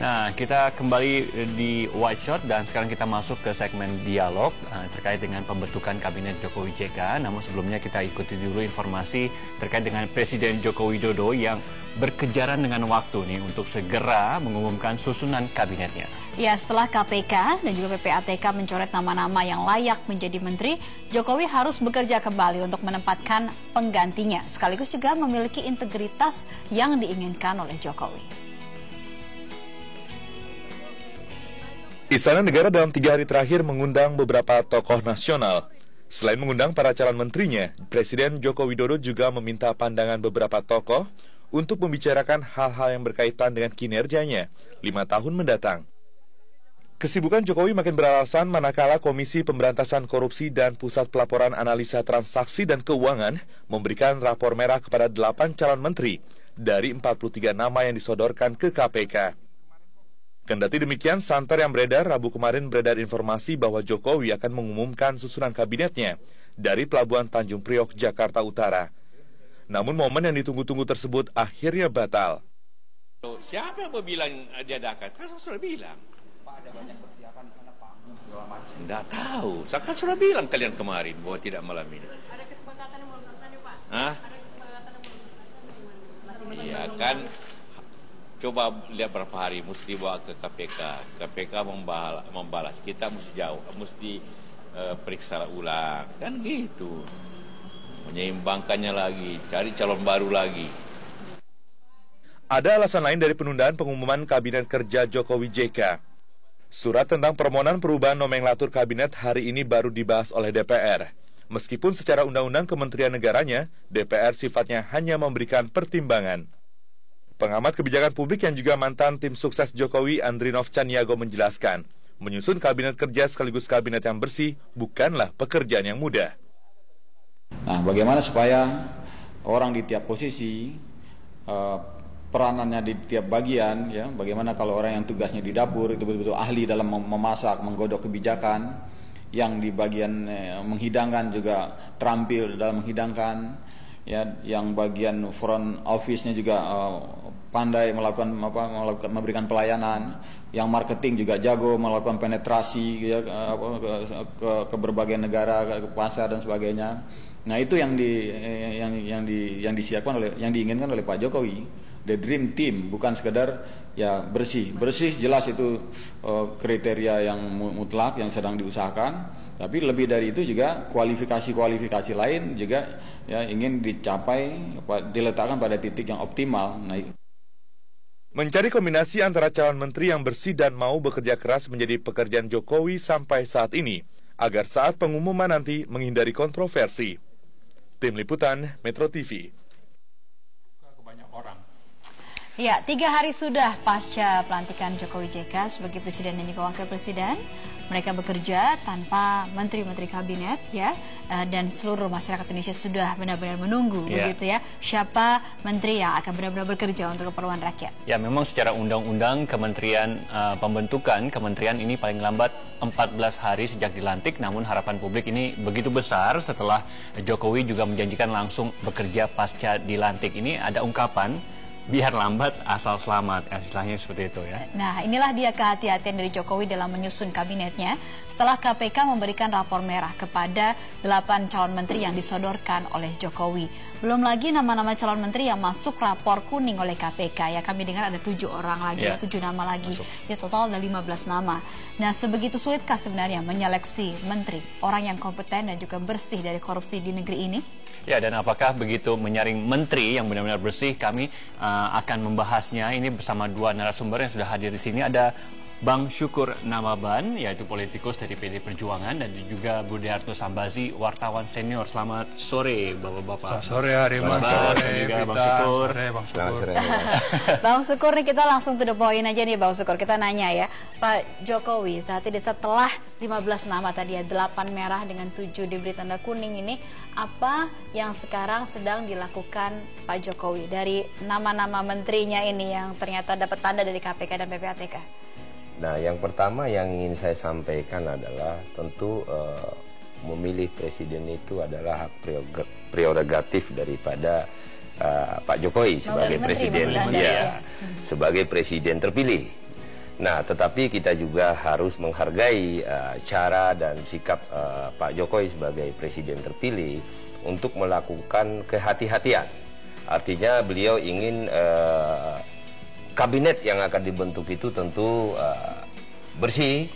Nah, kita kembali di White Shot dan sekarang kita masuk ke segmen dialog terkait dengan pembentukan Kabinet Jokowi JK. Namun sebelumnya kita ikuti dulu informasi terkait dengan Presiden Joko Widodo yang berkejaran dengan waktu nih untuk segera mengumumkan susunan kabinetnya. Ya, setelah KPK dan juga PPATK mencoret nama-nama yang layak menjadi menteri, Jokowi harus bekerja kembali untuk menempatkan penggantinya, sekaligus juga memiliki integritas yang diinginkan oleh Jokowi. Istana Negara dalam 3 hari terakhir mengundang beberapa tokoh nasional. Selain mengundang para calon menterinya, Presiden Joko Widodo juga meminta pandangan beberapa tokoh untuk membicarakan hal-hal yang berkaitan dengan kinerjanya 5 tahun mendatang. Kesibukan Jokowi makin beralasan manakala Komisi Pemberantasan Korupsi dan Pusat Pelaporan Analisa Transaksi dan Keuangan memberikan rapor merah kepada 8 calon menteri dari 43 nama yang disodorkan ke KPK. Kendati demikian, santer yang beredar Rabu kemarin beredar informasi bahwa Jokowi akan mengumumkan susunan kabinetnya dari Pelabuhan Tanjung Priok, Jakarta Utara. Namun momen yang ditunggu-tunggu tersebut akhirnya batal. Siapa yang mau bilang diadakan? Kan saya sudah bilang. Pak, ada banyak persiapan di sana, panggung segala macam. Tidak tahu. Saya kan sudah bilang kalian kemarin bahwa tidak malam ini. Ada kesepakatan yang belum terjadi, Pak? Hah? Ada kesepakatan yang belum terjadi. Iya kan. Coba lihat berapa hari mesti bawa ke KPK. KPK membalas. Kita mesti periksa ulang. Kan gitu. Menyeimbangkannya lagi, cari calon baru lagi. Ada alasan lain dari penundaan pengumuman Kabinet Kerja Jokowi JK. Surat tentang permohonan perubahan nomenklatur kabinet hari ini baru dibahas oleh DPR. Meskipun secara undang-undang Kementerian Negaranya, DPR sifatnya hanya memberikan pertimbangan. Pengamat kebijakan publik yang juga mantan tim sukses Jokowi, Andrinov Caniago menjelaskan, menyusun kabinet kerja sekaligus kabinet yang bersih bukanlah pekerjaan yang mudah. Nah, bagaimana supaya orang di tiap posisi, peranannya di tiap bagian, ya, bagaimana kalau orang yang tugasnya di dapur itu betul-betul ahli dalam memasak, menggodok kebijakan, yang di bagian menghidangkan juga terampil dalam menghidangkan, ya, yang bagian front office-nya juga pandai memberikan pelayanan, yang marketing juga jago melakukan penetrasi, ya, ke berbagai negara, ke pasar dan sebagainya. Nah, itu yang disiapkan oleh, yang diinginkan oleh Pak Jokowi, the dream team, bukan sekedar ya bersih jelas itu kriteria yang mutlak yang sedang diusahakan, tapi lebih dari itu juga kualifikasi lain juga ya ingin dicapai, diletakkan pada titik yang optimal. Nah, mencari kombinasi antara calon menteri yang bersih dan mau bekerja keras menjadi pekerjaan Jokowi sampai saat ini, agar saat pengumuman nanti menghindari kontroversi. Tim Liputan Metro TV. Ya, 3 hari sudah pasca pelantikan Jokowi JK sebagai presiden dan juga wakil presiden. Mereka bekerja tanpa menteri-menteri kabinet, ya, dan seluruh masyarakat Indonesia sudah benar-benar menunggu, begitu ya, siapa menteri yang akan benar-benar bekerja untuk keperluan rakyat. Ya, memang secara undang-undang kementerian pembentukan kementerian ini paling lambat 14 hari sejak dilantik, namun harapan publik ini begitu besar setelah Jokowi juga menjanjikan langsung bekerja pasca dilantik. Ini ada ungkapan, biar lambat asal selamat, istilahnya seperti itu ya. Nah, inilah dia kehati-hatian dari Jokowi dalam menyusun kabinetnya setelah KPK memberikan rapor merah kepada 8 calon menteri yang disodorkan oleh Jokowi. Belum lagi nama-nama calon menteri yang masuk rapor kuning oleh KPK. Ya, kami dengar ada 7 orang lagi, 7 nama lagi. Ya, total ada 15 nama. Nah, sebegitu sulitkah sebenarnya menyeleksi menteri, orang yang kompeten dan juga bersih dari korupsi di negeri ini? Ya, dan apakah begitu menyaring menteri yang benar-benar bersih? Kami akan membahasnya ini bersama 2 narasumber yang sudah hadir di sini. Ada Bang Syukur Nababan, yaitu politikus dari PD Perjuangan, dan juga Budiarto Sambazi, wartawan senior. Selamat sore, Bapak-bapak. Selamat sore, Hari Mas. Selamat sore juga, Bang Syukur. Selamat sore. Bang Syukur nih, kita langsung to the point aja nih Bang Syukur. Kita nanya ya, Pak Jokowi saat ini setelah 15 nama tadi ya, 8 merah dengan 7 diberi tanda kuning ini, apa yang sekarang sedang dilakukan Pak Jokowi dari nama-nama menterinya ini yang ternyata dapat tanda dari KPK dan PPATK? Nah, yang pertama yang ingin saya sampaikan adalah tentu memilih presiden itu adalah hak prerogatif daripada Pak Jokowi sebagai presiden, sebagai presiden terpilih. Nah, tetapi kita juga harus menghargai cara dan sikap Pak Jokowi sebagai presiden terpilih untuk melakukan kehati-hatian. Artinya beliau ingin kabinet yang akan dibentuk itu tentu bersih,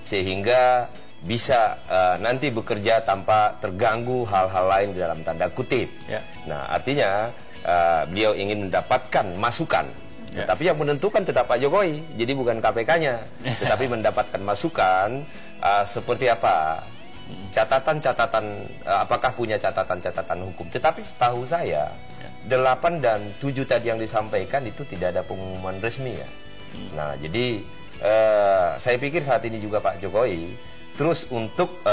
sehingga bisa nanti bekerja tanpa terganggu hal-hal lain dalam tanda kutip. Nah, artinya beliau ingin mendapatkan masukan, tetapi yang menentukan tetap Pak Jokowi, jadi bukan KPK-nya, tetapi mendapatkan masukan seperti apa, catatan-catatan, apakah punya catatan-catatan hukum. Tetapi setahu saya 8 dan 7 tadi yang disampaikan itu tidak ada pengumuman resmi ya. Nah, jadi saya pikir saat ini juga Pak Jokowi terus untuk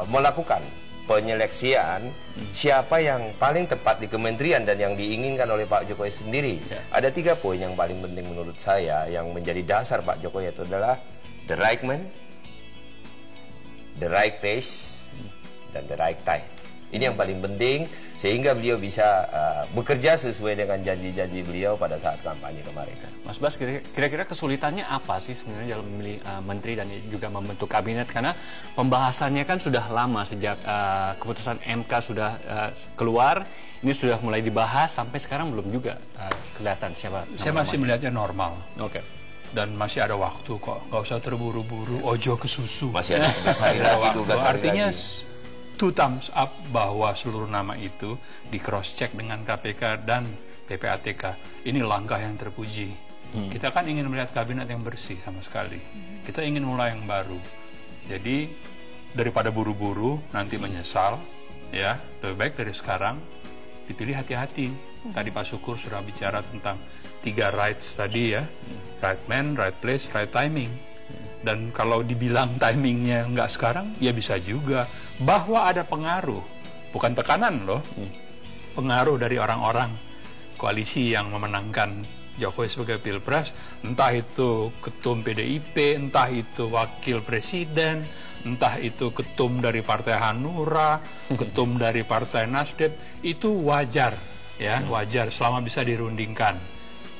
melakukan penyeleksian siapa yang paling tepat di kementerian dan yang diinginkan oleh Pak Jokowi sendiri. Ada 3 poin yang paling penting menurut saya yang menjadi dasar Pak Jokowi, itu adalah the right man, the right place, dan the right time. Ini yang paling penting, sehingga beliau bisa bekerja sesuai dengan janji-janji beliau pada saat kampanye kemarin. Mas Bas, kira-kira kesulitannya apa sih sebenarnya dalam memilih menteri dan juga membentuk kabinet? Karena pembahasannya kan sudah lama, sejak keputusan MK sudah keluar, ini sudah mulai dibahas, sampai sekarang belum juga kelihatan siapa. Saya masih melihatnya normal. Oke. Dan masih ada waktu kok, nggak usah terburu-buru, ojo ke susu. Masih ada 11 hari lagi, 12 hari artinya lagi. 2 thumbs up bahwa seluruh nama itu di cross check dengan KPK dan PPATK. Ini langkah yang terpuji. Kita kan ingin melihat kabinet yang bersih sama sekali. Kita ingin mulai yang baru. Jadi daripada buru-buru nanti menyesal, ya lebih baik dari sekarang dipilih hati-hati. Tadi Pak Syukur sudah bicara tentang 3 rights tadi ya, right man, right place, right timing. Dan kalau dibilang timingnya nggak sekarang, ya bisa juga bahwa ada pengaruh, bukan tekanan loh, pengaruh dari orang-orang koalisi yang memenangkan Jokowi sebagai pilpres, entah itu ketum PDIP, entah itu wakil presiden, entah itu ketum dari Partai Hanura, ketum dari Partai Nasdem, itu wajar, ya wajar selama bisa dirundingkan.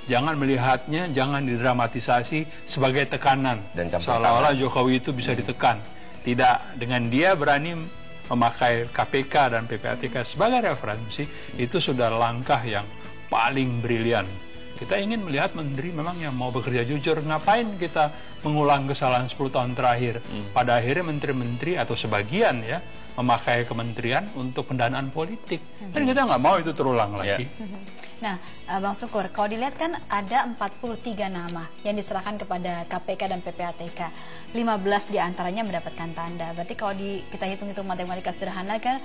Jangan melihatnya, jangan didramatisasi sebagai tekanan. Seolah-olah Jokowi itu bisa ditekan. Tidak, dengan dia berani memakai KPK dan PPATK sebagai referensi, itu sudah langkah yang paling brilian. Kita ingin melihat menteri memang yang mau bekerja jujur. Ngapain kita mengulang kesalahan 10 tahun terakhir? Pada akhirnya menteri-menteri atau sebagian ya memakai kementerian untuk pendanaan politik. Dan kita nggak mau itu terulang lagi. Nah, Bang Syukur, kalau dilihat kan ada 43 nama yang diserahkan kepada KPK dan PPATK. 15 diantaranya mendapatkan tanda. Berarti kalau kita hitung-hitung matematika sederhana kan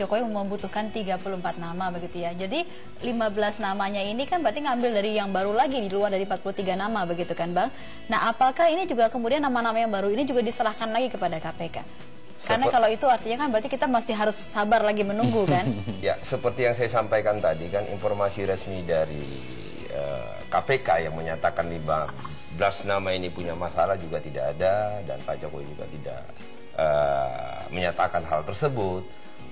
Jokowi membutuhkan 34 nama begitu ya. Jadi 15 namanya ini kan berarti ngambil dari yang baru lagi di luar dari 43 nama begitu kan Bang. Nah, apakah ini juga kemudian nama-nama yang baru ini juga diserahkan lagi kepada KPK? Karena kalau itu artinya kan berarti kita masih harus sabar lagi menunggu kan? Ya, seperti yang saya sampaikan tadi kan, informasi resmi dari KPK yang menyatakan 15 nama ini punya masalah juga tidak ada, dan Pak Jokowi juga tidak menyatakan hal tersebut.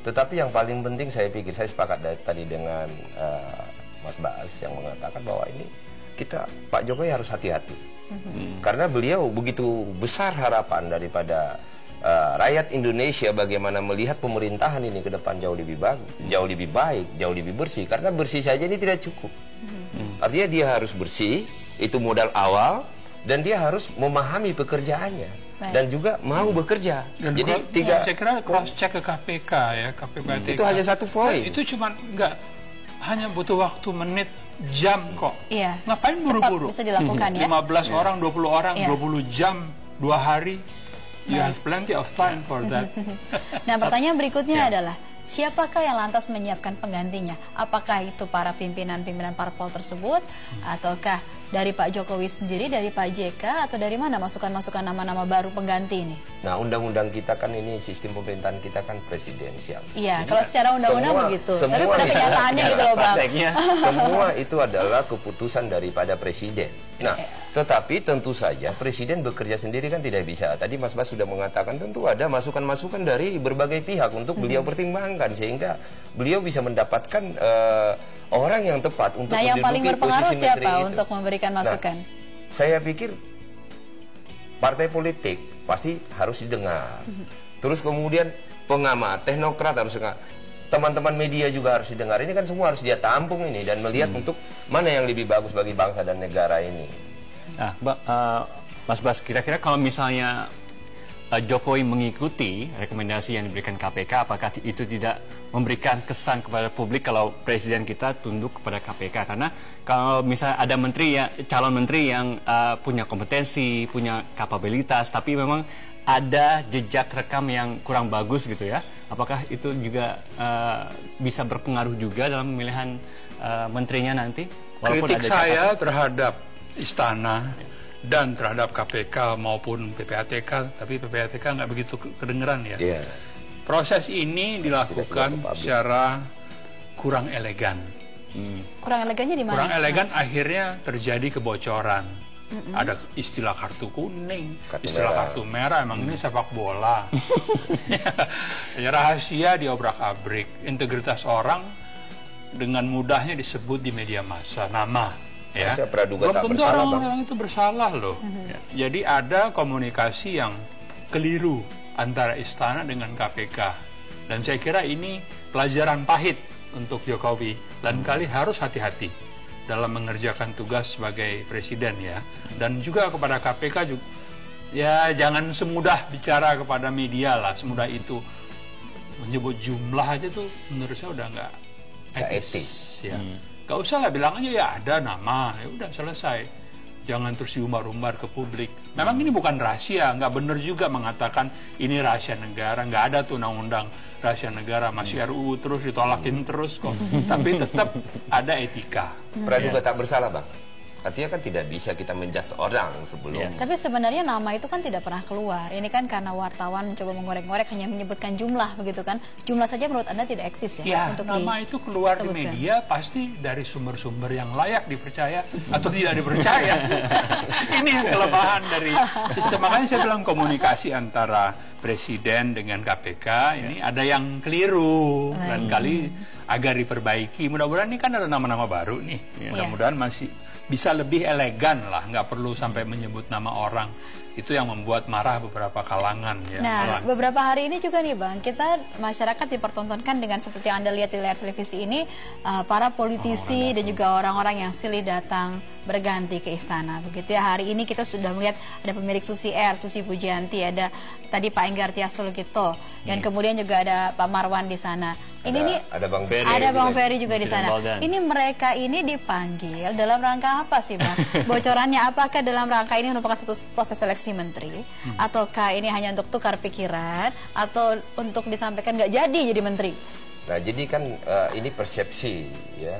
Tetapi yang paling penting saya pikir, saya sepakat tadi dengan Mas Bas yang mengatakan bahwa ini Pak Jokowi harus hati-hati. Karena beliau begitu besar harapan daripada rakyat Indonesia bagaimana melihat pemerintahan ini ke depan jauh lebih bagus, jauh lebih baik, jauh lebih bersih. Karena bersih saja ini tidak cukup. Artinya dia harus bersih, itu modal awal, dan dia harus memahami pekerjaannya dan juga mau bekerja. Dan jadi saya kira cross check ke KPK ya, KPK itu hanya 1 poin. Itu cuma hanya butuh waktu menit jam kok. Iya. Ngapain buru-buru? Cepat bisa dilakukan ya. 15 orang, 20 orang, Iya. 20 jam, 2 hari. You have plenty of time for that. Nah, pertanyaan berikutnya adalah, siapakah yang lantas menyiapkan penggantinya? Apakah itu para pimpinan-pimpinan parpol tersebut, ataukah dari Pak Jokowi sendiri, dari Pak JK, atau dari mana masukan-masukan nama-nama baru pengganti ini? Nah, undang-undang kita kan ini, sistem pemerintahan kita kan presidensial. Iya, kalau secara undang-undang begitu. Tapi pada itu- kenyataannya gitu loh, Bang. Semua itu adalah keputusan daripada presiden. Nah, tetapi tentu saja presiden bekerja sendiri kan tidak bisa. Tadi Mas Bas sudah mengatakan tentu ada masukan-masukan dari berbagai pihak untuk beliau pertimbangkan sehingga beliau bisa mendapatkan orang yang tepat untuk Nah, yang paling menduduki berpengaruh posisi menteri siapa itu. untuk memberikan masukan? Nah, saya pikir partai politik pasti harus didengar. Terus kemudian pengamat, teknokrat harus dengar. Teman-teman media juga harus didengar. Ini kan semua harus dia tampung ini dan melihat untuk mana yang lebih bagus bagi bangsa dan negara ini. Nah, Mas Bas, kira-kira kalau misalnya Jokowi mengikuti rekomendasi yang diberikan KPK, apakah itu tidak memberikan kesan kepada publik kalau presiden kita tunduk kepada KPK? Karena kalau misalnya ada menteri calon menteri yang punya kompetensi, punya kapabilitas, tapi memang ada jejak rekam yang kurang bagus gitu ya, apakah itu juga bisa berpengaruh juga dalam pemilihan menterinya nanti? Kritik saya terhadap istana dan terhadap KPK maupun PPATK, tapi PPATK nggak begitu kedengeran ya. Yeah. Proses ini dilakukan secara kurang elegan. Kurang elegannya di mana? Kurang elegan, Mas? akhirnya terjadi kebocoran. Ada istilah kartu kuning, Kartu istilah merah. kartu merah. Emang ini sepak bola. Ya, rahasia diobrak-abrik, integritas orang dengan mudahnya disebut di media massa, nama. Ya, Saya praduga belum tak tentu bersalah, orang itu bersalah loh. Ya. Jadi ada komunikasi yang keliru antara istana dengan KPK, dan saya kira ini pelajaran pahit untuk Jokowi. Lain kali harus hati-hati dalam mengerjakan tugas sebagai presiden ya, dan juga kepada KPK juga. Ya jangan semudah bicara kepada media lah, semudah itu menyebut jumlah aja tuh menurut saya udah nggak etis. Ya. Gak usah lah, bilang aja ya ada nama, ya udah selesai. Jangan terus diumbar-umbar ke publik. Memang ini bukan rahasia, nggak benar juga mengatakan ini rahasia negara. Nggak ada tuh undang-undang rahasia negara, masih RUU terus ditolakin terus kok. Tapi tetap ada etika. Praduga tak bersalah, Bang. Artinya kan tidak bisa kita menjudge orang sebelum. Tapi sebenarnya nama itu kan tidak pernah keluar. Ini kan karena wartawan mencoba mengorek-ngorek, hanya menyebutkan jumlah begitu kan. Jumlah saja menurut Anda tidak etis ya? Ya, untuk nama itu keluar di disebutkan. media pasti dari sumber-sumber yang layak dipercaya atau tidak dipercaya. Ini yang kelemahan dari sistem. Makanya saya bilang komunikasi antara presiden dengan KPK ini ada yang keliru. Dan kali agar diperbaiki. Mudah-mudahan ini kan ada nama-nama baru nih. Mudah-mudahan masih bisa lebih elegan lah, nggak perlu sampai menyebut nama orang. Itu yang membuat marah beberapa kalangan ya. Nah, beberapa hari ini juga nih Bang, kita masyarakat dipertontonkan dengan seperti yang Anda lihat di layar televisi ini, para politisi dan juga orang-orang yang silih datang berganti ke istana. Begitu ya, hari ini kita sudah melihat ada pemilik Susi Air, Susi Pujianti, ada tadi Pak Enggar Tias Sulukito, dan kemudian juga ada Pak Marwan di sana. Ini nih ada Bang Ferry, ada Bang Ferry juga di Presiden sana. Baldan. Ini mereka ini dipanggil dalam rangka apa sih Bang? Bocorannya apakah dalam rangka ini merupakan satu proses seleksi menteri, ataukah ini hanya untuk tukar pikiran, atau untuk disampaikan nggak jadi menteri? Nah, jadi kan ini persepsi ya.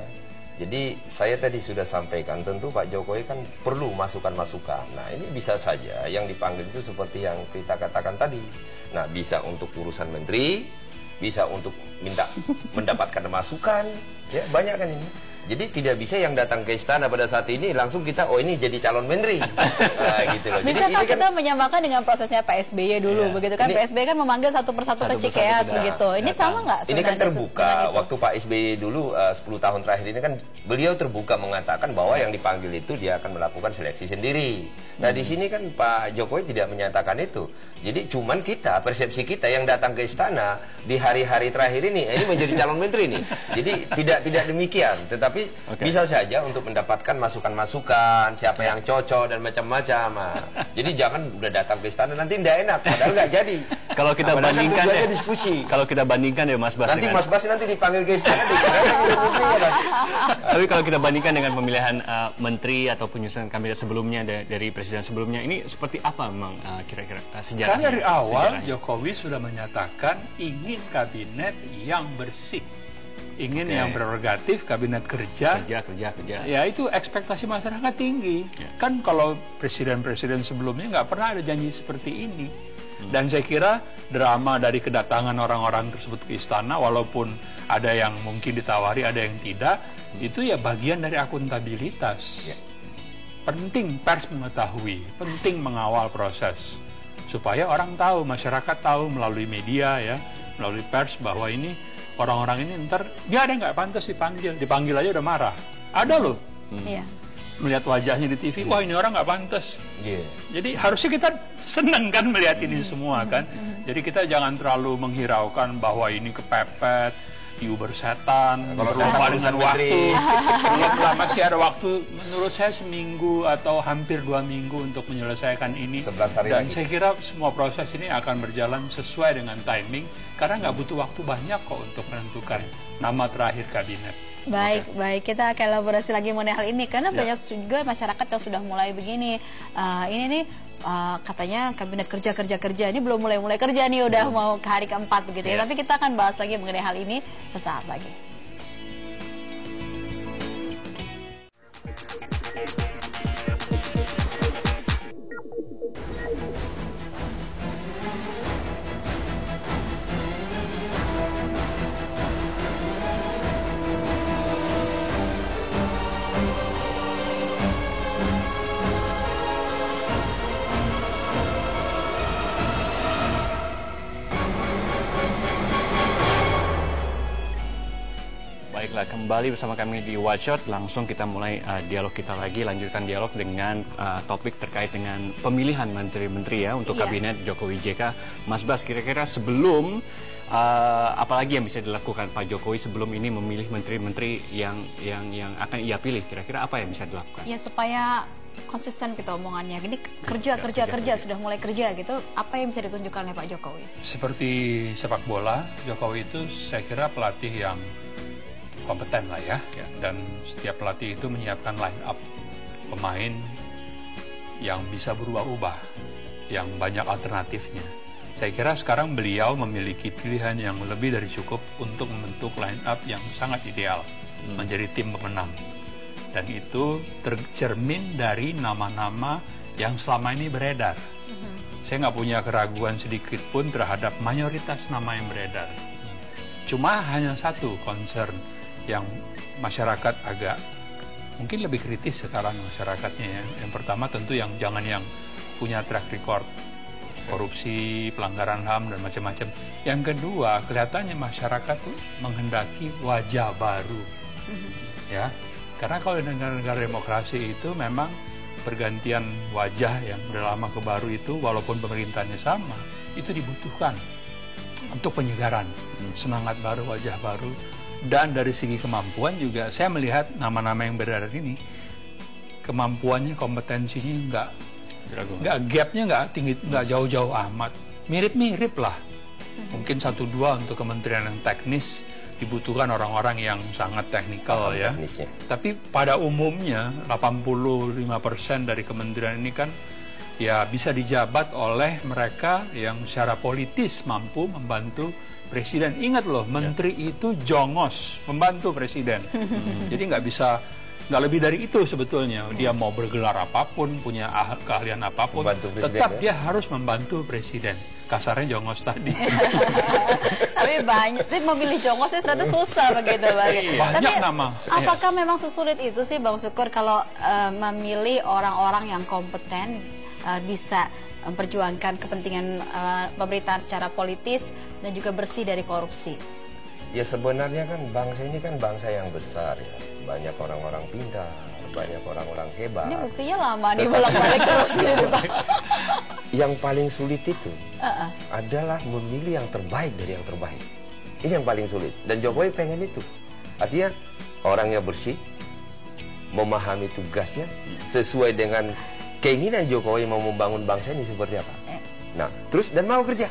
Jadi saya tadi sudah sampaikan, tentu Pak Jokowi kan perlu masukan-masukan. Nah, ini bisa saja yang dipanggil itu seperti yang kita katakan tadi. Nah, bisa untuk urusan menteri, bisa untuk minta mendapatkan masukan, ya banyak kan ini. Jadi tidak bisa yang datang ke istana pada saat ini langsung kita, oh ini jadi calon menteri. Nah, gitu loh. Bisa Jadi, kita menyamakan dengan prosesnya Pak SBY dulu, begitu kan? Ini- Pak SBY kan memanggil satu persatu ke Satu persatu Cikeas, sudah begitu. Ini datang. sama nggak Ini kan sebenarnya terbuka, dengan itu? waktu Pak SBY dulu 10 tahun terakhir ini kan beliau terbuka mengatakan bahwa yang dipanggil itu dia akan melakukan seleksi sendiri. Nah di sini kan Pak Jokowi tidak menyatakan itu. Jadi cuman kita, persepsi kita yang datang ke istana di hari-hari terakhir ini menjadi calon menteri nih. Jadi tidak demikian, tetapi bisa saja untuk mendapatkan masukan-masukan siapa yang cocok dan macam-macam. Jadi jangan udah datang ke istana nanti tidak enak, padahal nggak jadi. Kalau kita bandingkan ya, diskusi. Kalau kita bandingkan ya Mas Bas. Nanti Mas Bas nanti dipanggil ke istana. Tapi kalau kita bandingkan dengan pemilihan menteri atau penyusunan kabinet sebelumnya dari presiden sebelumnya, ini seperti apa memang kira-kira sejarahnya? Kan dari awal Jokowi sudah menyatakan ingin kabinet yang bersih, ingin yang prerogatif, kabinet kerja. Ya itu ekspektasi masyarakat tinggi. Kan kalau presiden-presiden sebelumnya nggak pernah ada janji seperti ini. Dan saya kira drama dari kedatangan orang-orang tersebut ke istana, walaupun ada yang mungkin ditawari, ada yang tidak, itu ya bagian dari akuntabilitas. Penting pers mengetahui, penting mengawal proses. Supaya orang tahu, masyarakat tahu melalui media ya, melalui pers bahwa ini orang-orang ini ntar dia ada nggak pantas dipanggil aja udah marah. Ada loh. Melihat wajahnya di TV, wah ini orang nggak pantas. Jadi harusnya kita senang kan melihat ini semua kan. Jadi kita jangan terlalu menghiraukan bahwa ini kepepet, diuber setan, berlomba dengan waktu. Kalau masih ada waktu, menurut saya seminggu atau hampir 2 minggu untuk menyelesaikan ini. 11 hari Dan lagi. saya kira semua proses ini akan berjalan sesuai dengan timing, karena nggak butuh waktu banyak kok untuk menentukan nama terakhir kabinet. Baik, kita akan elaborasi lagi mengenai hal ini karena banyak juga masyarakat yang sudah mulai begini. Ini nih katanya kabinet kerja ini belum mulai kerja nih, udah mau ke hari keempat begitu ya. Tapi kita akan bahas lagi mengenai hal ini sesaat lagi. Baiklah, kembali bersama kami di Watchshot. Langsung kita mulai dialog kita lagi, lanjutkan dialog dengan topik terkait dengan pemilihan menteri-menteri ya untuk kabinet Jokowi JK. Mas Bas, kira-kira sebelum apalagi yang bisa dilakukan Pak Jokowi sebelum ini memilih menteri-menteri yang akan ia pilih, kira-kira apa yang bisa dilakukan? Ya supaya konsisten gitu omongannya. Ini kerja sudah mulai kerja gitu. Apa yang bisa ditunjukkan oleh Pak Jokowi? Seperti sepak bola, Jokowi itu saya kira pelatih yang kompeten lah ya. Dan setiap pelatih itu menyiapkan line up pemain yang bisa berubah-ubah, yang banyak alternatifnya. Saya kira sekarang beliau memiliki pilihan yang lebih dari cukup untuk membentuk line up yang sangat ideal menjadi tim pemenang. Dan itu tercermin dari nama-nama yang selama ini beredar. Saya nggak punya keraguan sedikit pun terhadap mayoritas nama yang beredar. Cuma hanya satu concern yang masyarakat agak mungkin lebih kritis sekarang masyarakatnya ya. Yang pertama tentu yang jangan yang punya track record korupsi, pelanggaran HAM dan macam-macam. Yang kedua, kelihatannya masyarakat tuh menghendaki wajah baru. Ya. Karena kalau di negara-negara demokrasi itu memang pergantian wajah yang udah lama ke baru itu walaupun pemerintahnya sama, itu dibutuhkan untuk penyegaran, semangat baru, wajah baru. Dan dari segi kemampuan juga saya melihat nama-nama yang beredar ini kemampuannya, kompetensinya nggak gapnya nggak tinggi, nggak jauh-jauh amat, mirip-mirip lah. Mungkin 1-2 untuk kementerian yang teknis dibutuhkan orang-orang yang sangat teknikal ya. Tapi pada umumnya 85% dari kementerian ini kan ya bisa dijabat oleh mereka yang secara politis mampu membantu presiden. Ingat loh, menteri itu jongos membantu presiden. Jadi nggak lebih dari itu sebetulnya. Dia mau bergelar apapun, punya keahlian apapun, tetap dia harus membantu presiden. Kasarnya jongos tadi. Tapi tapi memilih jongos itu ternyata susah begitu Bang. Banyak nama. Apakah memang sesulit itu sih Bang Syukur kalau memilih orang-orang yang kompeten, bisa memperjuangkan kepentingan pemerintahan secara politis dan juga bersih dari korupsi? Ya sebenarnya kan bangsa ini kan bangsa yang besar ya. Banyak orang-orang pintar, banyak orang-orang hebat. Ini buktinya lama nih bolak-balik terus. Yang paling sulit itu adalah memilih yang terbaik dari yang terbaik. Ini yang paling sulit. Dan Jokowi pengen itu. Artinya orangnya bersih, memahami tugasnya sesuai dengan keinginan Jokowi mau membangun bangsa ini seperti apa. Nah, terus dan mau kerja.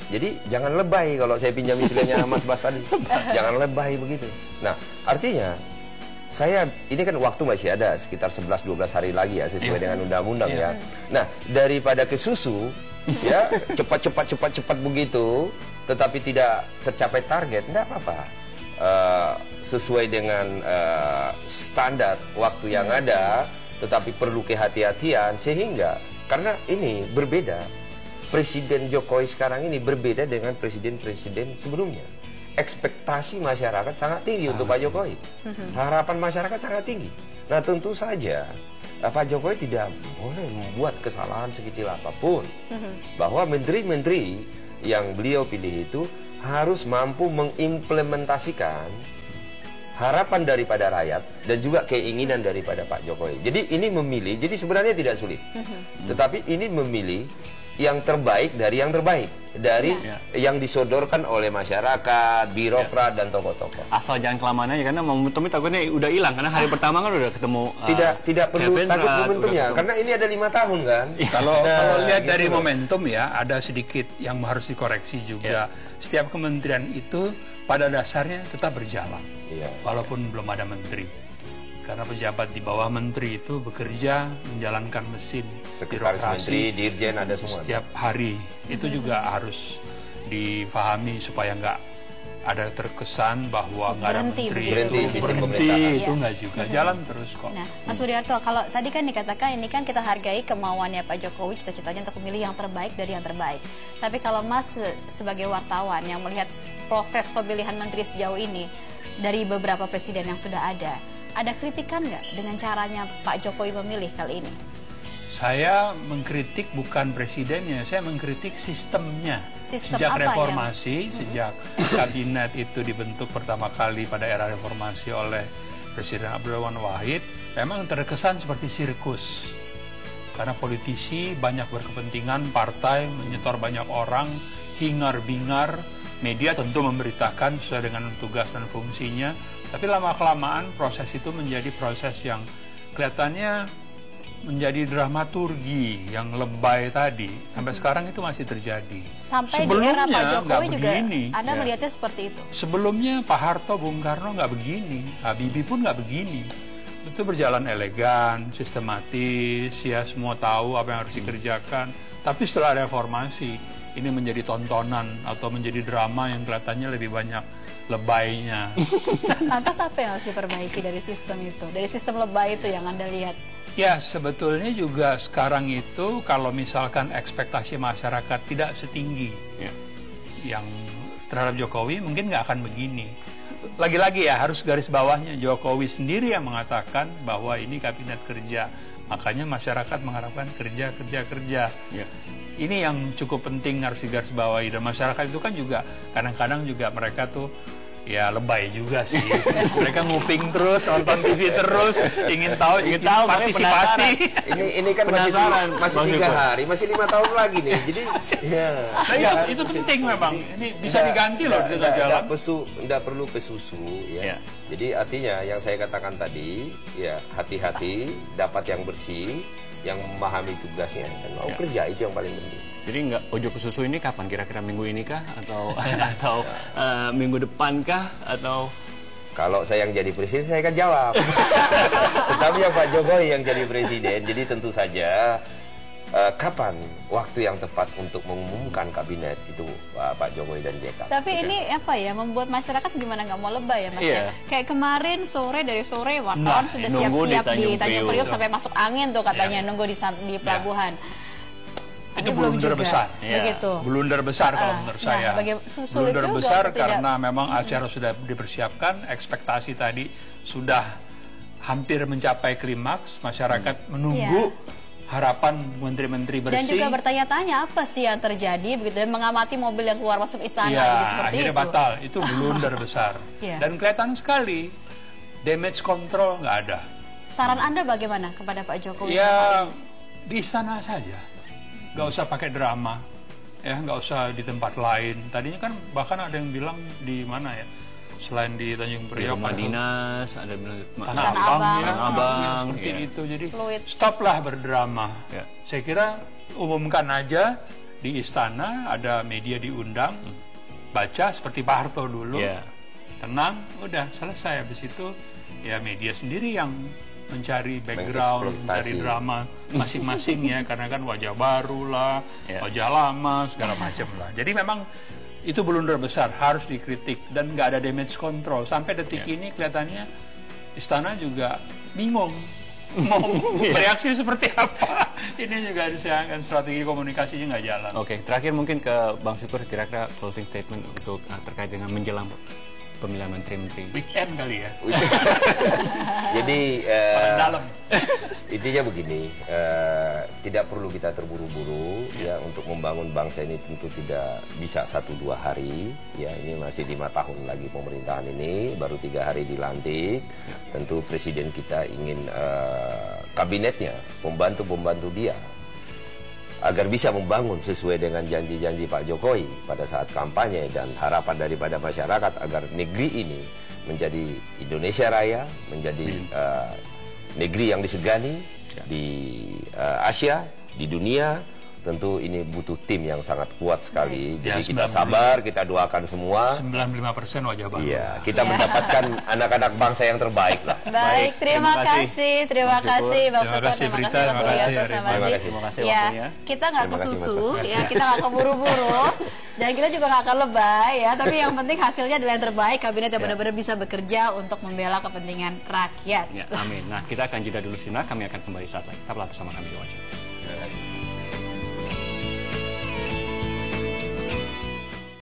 Jadi jangan lebay, kalau saya pinjam istilahnya Mas Bas tadi. Jangan lebay begitu. Nah, artinya ini kan waktu masih ada sekitar 11-12 hari lagi ya sesuai dengan undang-undang ya. Nah, daripada ke susu ya, cepat begitu tetapi tidak tercapai target, enggak apa-apa. Sesuai dengan standar waktu yang ada, tetapi perlu kehati-hatian sehingga karena ini berbeda. Presiden Jokowi sekarang ini berbeda dengan presiden-presiden sebelumnya. Ekspektasi masyarakat sangat tinggi untuk Pak Jokowi. Harapan masyarakat sangat tinggi. Nah, tentu saja Pak Jokowi tidak boleh membuat kesalahan sekecil apapun. Bahwa menteri-menteri yang beliau pilih itu harus mampu mengimplementasikan harapan daripada rakyat dan juga keinginan daripada Pak Jokowi. Jadi ini memilih, jadi sebenarnya tidak sulit. Tetapi ini memilih yang terbaik dari yang terbaik, dari yang disodorkan oleh masyarakat, birokrat dan tokoh-tokoh. Asal jangan kelamaan aja, karena momentumnya takutnya udah hilang, karena hari pertama kan udah ketemu. Tidak perlu takut momentumnya, karena ini ada 5 tahun kan. Kalau lihat dari momentum ya, ada sedikit yang harus dikoreksi juga. Setiap kementerian itu pada dasarnya tetap berjalan, walaupun belum ada menteri. Karena pejabat di bawah menteri itu bekerja menjalankan mesin sekretaris menteri, dirjen ada semua. Setiap hari itu juga harus dipahami supaya nggak ada terkesan bahwa nggak ada menteri berhenti itu nggak juga jalan terus kok. Nah, Mas Budiarto, kalau tadi kan dikatakan ini kan kita hargai kemauannya Pak Jokowi, cita-citanya untuk memilih yang terbaik dari yang terbaik. Tapi kalau Mas sebagai wartawan yang melihat proses pemilihan menteri sejauh ini dari beberapa presiden yang sudah ada kritikan nggak dengan caranya Pak Jokowi memilih kali ini? Saya mengkritik bukan presidennya, saya mengkritik sistemnya. Sejak reformasi, sejak kabinet itu dibentuk pertama kali pada era reformasi oleh Presiden Abdurrahman Wahid, memang terkesan seperti sirkus. Karena politisi banyak berkepentingan, partai menyetor banyak orang, hingar-bingar, media tentu memberitakan sesuai dengan tugas dan fungsinya. Tapi lama-kelamaan proses itu menjadi proses yang kelihatannya menjadi dramaturgi yang lebay tadi. Sampai sekarang itu masih terjadi. Sampai di era Pak Jokowi juga Anda melihatnya seperti itu? Sebelumnya Pak Harto, Bung Karno nggak begini, Habibie pun nggak begini. Itu berjalan elegan, sistematis, ya semua tahu apa yang harus dikerjakan. Tapi setelah reformasi, ini menjadi tontonan atau menjadi drama yang kelihatannya lebih banyak lebaynya. Lantas apa yang harus diperbaiki dari sistem itu? Dari sistem lebay itu yang Anda lihat? Ya, sebetulnya juga sekarang itu kalau misalkan ekspektasi masyarakat tidak setinggi yang terhadap Jokowi, mungkin nggak akan begini. Lagi-lagi ya harus garis bawahnya, Jokowi sendiri yang mengatakan bahwa ini kabinet kerja. Makanya masyarakat mengharapkan kerja. Ini yang cukup penting harus digaris bawahi. Dan masyarakat itu kan juga kadang-kadang juga mereka tuh ya lebay juga sih. Mereka nguping terus, nonton TV terus, ingin tahu partisipasi. Ini kan masih 3 hari, masih 5 tahun lagi nih. Jadi itu penting memang. Ini bisa diganti loh di tengah jalan. Tidak perlu pesusu ya. Jadi artinya yang saya katakan tadi, ya hati-hati, dapat yang bersih, yang memahami tugasnya dan mau kerja, itu yang paling penting. Jadi nggak ojo ke susu ini kapan? Kira-kira minggu ini kah? Atau minggu depan kah? Atau kalau saya yang jadi presiden saya akan jawab. Tetapi yang Pak Jokowi yang jadi presiden, jadi tentu saja kapan waktu yang tepat untuk mengumumkan kabinet itu Pak Jokowi dan JK. Tapi ini apa ya, membuat masyarakat gimana nggak mau lebay ya Mas ya? Kayak kemarin dari sore wartawan sudah siap-siap di Tanjung Priok sampai masuk angin tuh katanya nunggu di pelabuhan. Itu blunder besar. Begitu. Blunder besar kalau menurut saya. Blunder besar karena memang acara sudah dipersiapkan, ekspektasi tadi sudah hampir mencapai klimaks, masyarakat menunggu harapan menteri-menteri bersih. Dan juga bertanya-tanya apa sih yang terjadi begitu, dan mengamati mobil yang keluar masuk istana seperti akhirnya itu. Batal. Itu blunder besar. Dan kelihatan sekali damage control nggak ada. Saran Anda bagaimana kepada Pak Jokowi? Ya di istana saja. Nggak usah pakai drama, ya nggak usah di tempat lain. Tadinya kan bahkan ada yang bilang di mana ya, selain di Tanjung Priok, rumah dinas, ada Tanah Abang, ya, Tanah Abang, seperti itu. Jadi Fluid. stoplah berdrama. Ya. Saya kira umumkan aja di istana, ada media diundang, baca seperti Pak Harto dulu, tenang, udah selesai. Habis itu ya media sendiri yang mencari background, mencari drama masing-masing ya, karena kan wajah baru lah, wajah lama, segala macam lah. Jadi memang itu blunder besar, harus dikritik dan nggak ada damage control. Sampai detik ini kelihatannya istana juga bingung mau bereaksi seperti apa. Ini juga disayangkan, strategi komunikasinya nggak jalan. Oke, terakhir mungkin ke Bang Syukur, kira-kira closing statement untuk terkait dengan menjelang pemilihan menteri-menteri. Weekend kali ya. Jadi dalam. intinya begini, tidak perlu kita terburu-buru ya untuk membangun bangsa ini. Tentu tidak bisa 1-2 hari ya, ini masih 5 tahun lagi pemerintahan ini, baru 3 hari dilantik. Tentu presiden kita ingin kabinetnya, pembantu-pembantu dia agar bisa membangun sesuai dengan janji-janji Pak Jokowi pada saat kampanye, dan harapan daripada masyarakat agar negeri ini menjadi Indonesia Raya, menjadi negeri yang disegani di Asia, di dunia. Tentu ini butuh tim yang sangat kuat sekali. Jadi kita sabar, kita doakan semua. 95% wajah baru. Iya, kita mendapatkan anak-anak bangsa yang terbaik lah. Baik, terima kasih Bang Syukur, terima kasih Terima kasih ya, waktunya. kita nggak kesusu, ya kita nggak keburu-buru, dan kita juga nggak akan lebay ya. Tapi yang penting hasilnya adalah yang terbaik, kabinet yang benar-benar bisa bekerja untuk membela kepentingan rakyat. Ya, amin. Nah, kita akan jeda dulu sejenak, kami akan kembali saat lagi. Tetaplah bersama kami di Wajib.